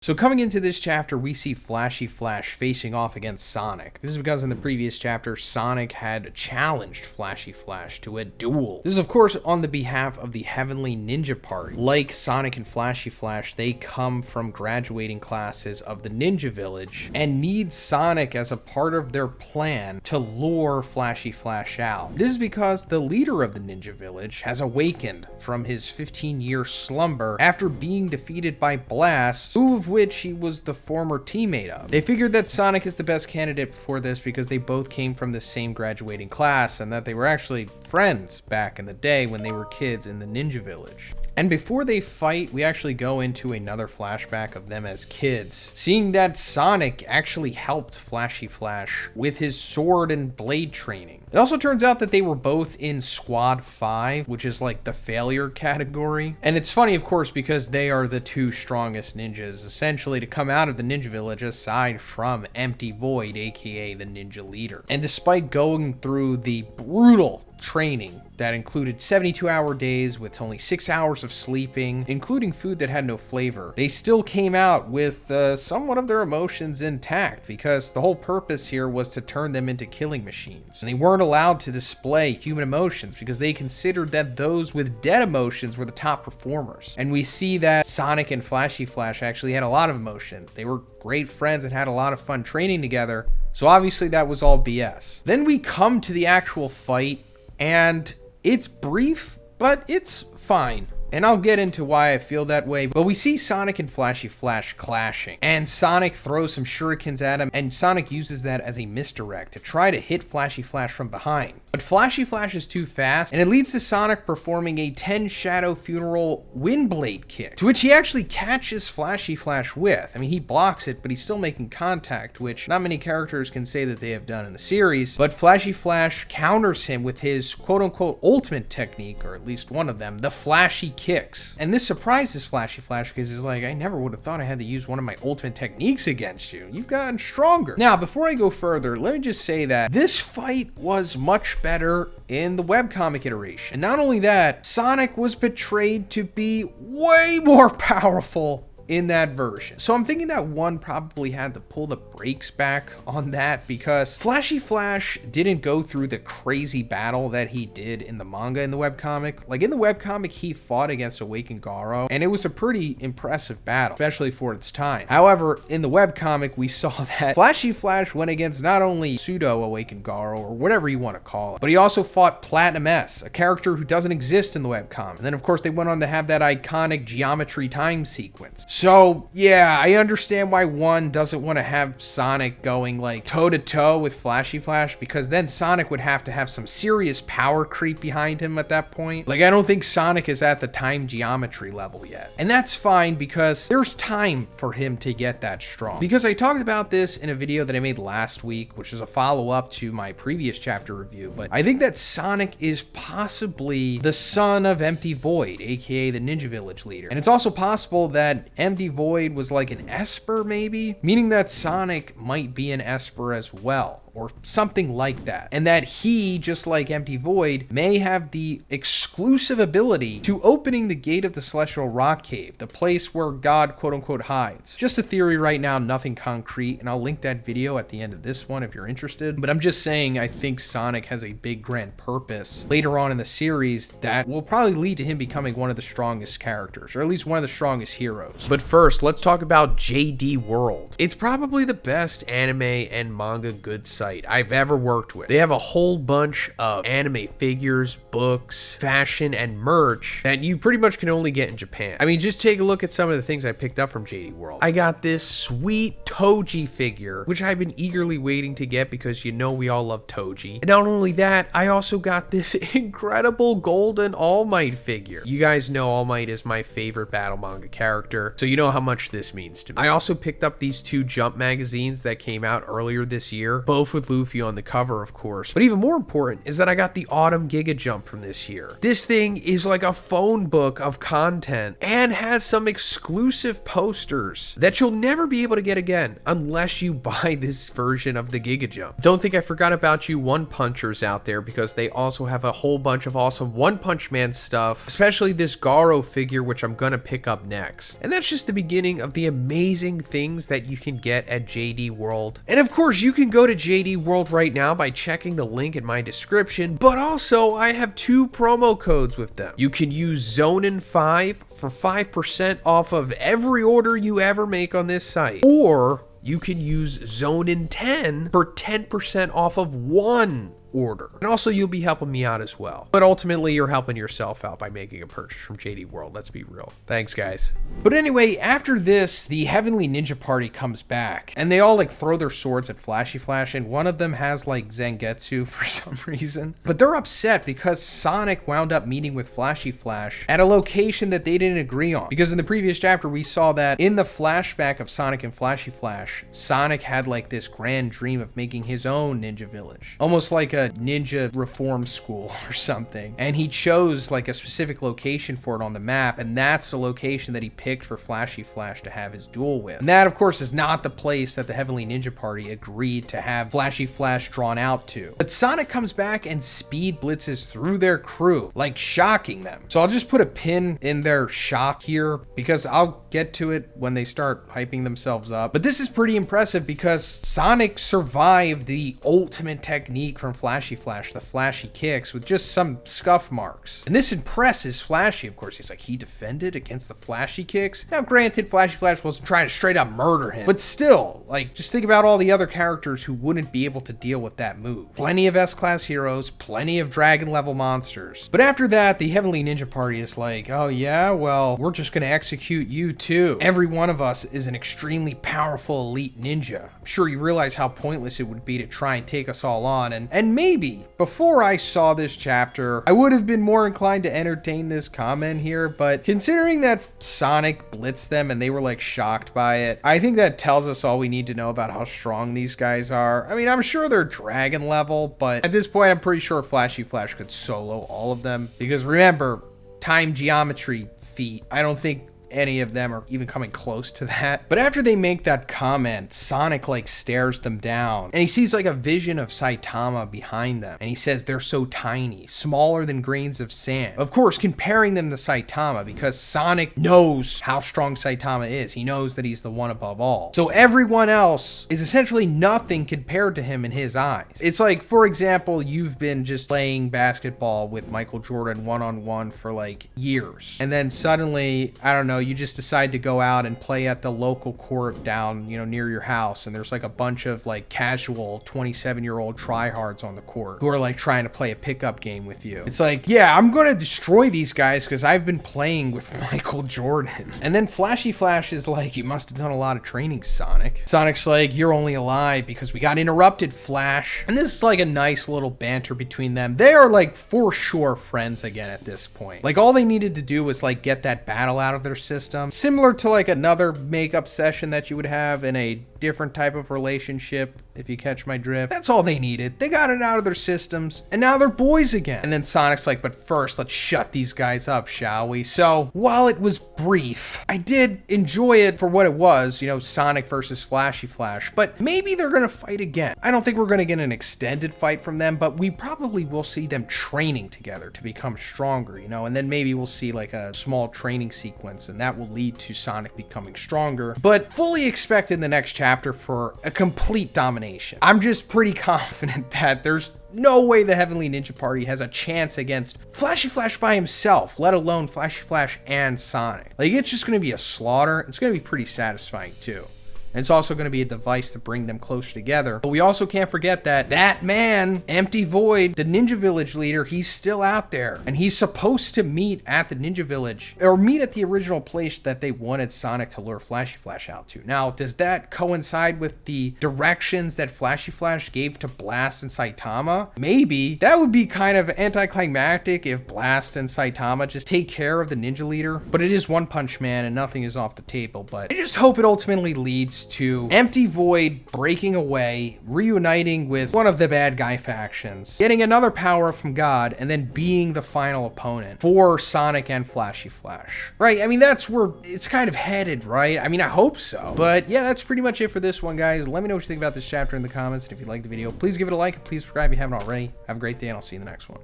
So coming into this chapter, we see Flashy Flash facing off against Sonic. This is because in the previous chapter, Sonic had challenged Flashy Flash to a duel. This is of course on the behalf of the Heavenly Ninja Party. Like Sonic and Flashy Flash, they come from graduating classes of the Ninja Village and need Sonic as a part of their plan to lure Flashy Flash out. This is because the leader of the Ninja Village has awakened from his 15-year slumber after being defeated by Blast, two of which he was the former teammate of. They figured that Sonic is the best candidate for this because they both came from the same graduating class and that they were actually friends back in the day when they were kids in the Ninja Village. And before they fight, we actually go into another flashback of them as kids, seeing that Sonic actually helped Flashy Flash with his sword and blade training. It also turns out that they were both in Squad 5, which is like the failure category. And it's funny, of course, because they are the two strongest ninjas, essentially, to come out of the Ninja Village aside from Empty Void, aka the ninja leader. And despite going through the brutal training that included 72-hour days with only 6 hours of sleeping, including food that had no flavor, they still came out with somewhat of their emotions intact, because the whole purpose here was to turn them into killing machines. And they weren't allowed to display human emotions because they considered that those with dead emotions were the top performers. And we see that Sonic and Flashy Flash actually had a lot of emotion. They were great friends and had a lot of fun training together, so obviously that was all BS. Then we come to the actual fight, and it's brief, but it's fine. And I'll get into why I feel that way. But we see Sonic and Flashy Flash clashing, and Sonic throws some shurikens at him, and Sonic uses that as a misdirect to try to hit Flashy Flash from behind. But Flashy Flash is too fast, and it leads to Sonic performing a 10 Shadow Funeral Windblade kick, to which he actually catches Flashy Flash with. I mean, he blocks it, but he's still making contact, which not many characters can say that they have done in the series. But Flashy Flash counters him with his quote-unquote ultimate technique, or at least one of them, the Flashy kicks. And this surprises Flashy Flash because he's like, I never would have thought I had to use one of my ultimate techniques against you. You've gotten stronger. Now, before I go further, let me just say that this fight was much better in the webcomic iteration. And not only that, Sonic was portrayed to be way more powerful in that version. So I'm thinking that one probably had to pull the brakes back on that, because Flashy Flash didn't go through the crazy battle that he did in the manga in the webcomic. Like in the webcomic, he fought against Awakened Garo, and it was a pretty impressive battle, especially for its time. However, in the webcomic, we saw that Flashy Flash went against not only pseudo Awakened Garo, or whatever you want to call it, but he also fought Platinum S, a character who doesn't exist in the webcomic. And then of course they went on to have that iconic geometry time sequence. So yeah, I understand why one doesn't want to have Sonic going like toe-to-toe with Flashy Flash, because then Sonic would have to have some serious power creep behind him at that point. Like, I don't think Sonic is at the time geometry level yet. And that's fine, because there's time for him to get that strong. Because I talked about this in a video that I made last week, which is a follow-up to my previous chapter review, but I think that Sonic is possibly the son of Empty Void, aka the Ninja Village leader. And it's also possible that Empty Void was like an Esper, maybe, meaning that Sonic might be an Esper as well, or something like that. And that he, just like Empty Void, may have the exclusive ability to opening the gate of the Celestial Rock Cave, the place where God quote-unquote hides. Just a theory right now, nothing concrete, and I'll link that video at the end of this one if you're interested. But I'm just saying, I think Sonic has a big grand purpose later on in the series that will probably lead to him becoming one of the strongest characters, or at least one of the strongest heroes. But first, let's talk about JD World. It's probably the best anime and manga good site I've ever worked with. They have a whole bunch of anime figures, books, fashion, and merch that you pretty much can only get in Japan. I mean, just take a look at some of the things I picked up from JD World. I got this sweet Toji figure, which I've been eagerly waiting to get because you know we all love Toji. And not only that, I also got this incredible golden All Might figure. You guys know All Might is my favorite battle manga character, so you know how much this means to me. I also picked up these two Jump magazines that came out earlier this year, both both with Luffy on the cover, of course. But even more important is that I got the Autumn Giga Jump from this year. This thing is like a phone book of content and has some exclusive posters that you'll never be able to get again unless you buy this version of the Giga Jump. Don't think I forgot about you One Punchers out there, because they also have a whole bunch of awesome One Punch Man stuff, especially this Garo figure, which I'm gonna pick up next. And that's just the beginning of the amazing things that you can get at JD World. And of course, you can go to JD World right now by checking the link in my description, but also I have 2 promo codes with them. You can use Zhoniin 5 for 5% off of every order you ever make on this site, or you can use Zhoniin 10 for 10% off of one order. And also, you'll be helping me out as well. But ultimately, you're helping yourself out by making a purchase from JD World. Let's be real. Thanks, guys. But anyway, after this, the Heavenly Ninja Party comes back, and they all like throw their swords at Flashy Flash, and one of them has like Zangetsu for some reason. But they're upset because Sonic wound up meeting with Flashy Flash at a location that they didn't agree on. Because in the previous chapter, we saw that in the flashback of Sonic and Flashy Flash, Sonic had like this grand dream of making his own ninja village. Almost like a ninja reform school or something, and he chose like a specific location for it on the map, and that's the location that he picked for Flashy Flash to have his duel with. And that, of course, is not the place that the Heavenly Ninja Party agreed to have Flashy Flash drawn out to. But Sonic comes back and speed blitzes through their crew, like shocking them. So I'll just put a pin in their shock here, because I'll get to it when they start hyping themselves up. But this is pretty impressive because Sonic survived the ultimate technique from Flashy Flash, the flashy kicks, with just some scuff marks. And this impresses Flashy, of course. He's like, he defended against the flashy kicks? Now, granted, Flashy Flash wasn't trying to straight up murder him, but still, like, just think about all the other characters who wouldn't be able to deal with that move. Plenty of S-Class heroes, plenty of dragon-level monsters. But after that, the Heavenly Ninja Party is like, oh yeah, well, we're just gonna execute you too. Every one of us is an extremely powerful elite ninja. I'm sure you realize how pointless it would be to try and take us all on, and maybe before I saw this chapter, I would have been more inclined to entertain this comment here, but considering that Sonic blitzed them and they were like shocked by it, I think that tells us all we need to know about how strong these guys are. I mean, I'm sure they're dragon level, but at this point, I'm pretty sure Flashy Flash could solo all of them, because remember, time geometry feat, I don't think any of them are even coming close to that. But after they make that comment, Sonic like stares them down, and he sees like a vision of Saitama behind them, and he says they're so tiny, smaller than grains of sand. Of course, comparing them to Saitama, because Sonic knows how strong Saitama is. He knows that he's the one above all. So everyone else is essentially nothing compared to him in his eyes. It's like, for example, you've been just playing basketball with Michael Jordan one-on-one for like years, and then suddenly, I don't know, you just decide to go out and play at the local court down, you know, near your house, and there's like a bunch of like casual 27-year-old tryhards on the court who are like trying to play a pickup game with you. It's like, yeah, I'm gonna destroy these guys because I've been playing with Michael Jordan. And then Flashy Flash is like, you must have done a lot of training, Sonic. Sonic's like, you're only alive because we got interrupted, Flash. And this is like a nice little banter between them. They are like for sure friends again at this point. Like, all they needed to do was like get that battle out of their system, similar to like another makeup session that you would have in a different type of relationship, if you catch my drift. That's all they needed. They got it out of their systems, and now they're boys again. And then Sonic's like, but first, let's shut these guys up, shall we? So, while it was brief, I did enjoy it for what it was, you know, Sonic versus Flashy Flash, but maybe they're gonna fight again. I don't think we're gonna get an extended fight from them, but we probably will see them training together to become stronger, you know, and then maybe we'll see like a small training sequence, and that will lead to Sonic becoming stronger, but fully expect in the next chapter for a complete domination. I'm just pretty confident that there's no way the Heavenly Ninja Party has a chance against Flashy Flash by himself, let alone Flashy Flash and Sonic. Like, it's just gonna be a slaughter. It's gonna be pretty satisfying too. And it's also going to be a device to bring them closer together. But we also can't forget that man, Empty Void, the Ninja Village leader, he's still out there. And he's supposed to meet at the Ninja Village, or meet at the original place that they wanted Sonic to lure Flashy Flash out to. Now, does that coincide with the directions that Flashy Flash gave to Blast and Saitama? Maybe. That would be kind of anticlimactic if Blast and Saitama just take care of the ninja leader. But it is One Punch Man and nothing is off the table. But I just hope it ultimately leads leads to Empty Void breaking away, reuniting with one of the bad guy factions, getting another power from God, and then being the final opponent for Sonic and Flashy Flash. Right? I mean, that's where it's kind of headed, right? I mean, I hope so. But yeah, that's pretty much it for this one, guys. Let me know what you think about this chapter in the comments, and if you liked the video, please give it a like, and please subscribe if you haven't already. Have a great day, and I'll see you in the next one.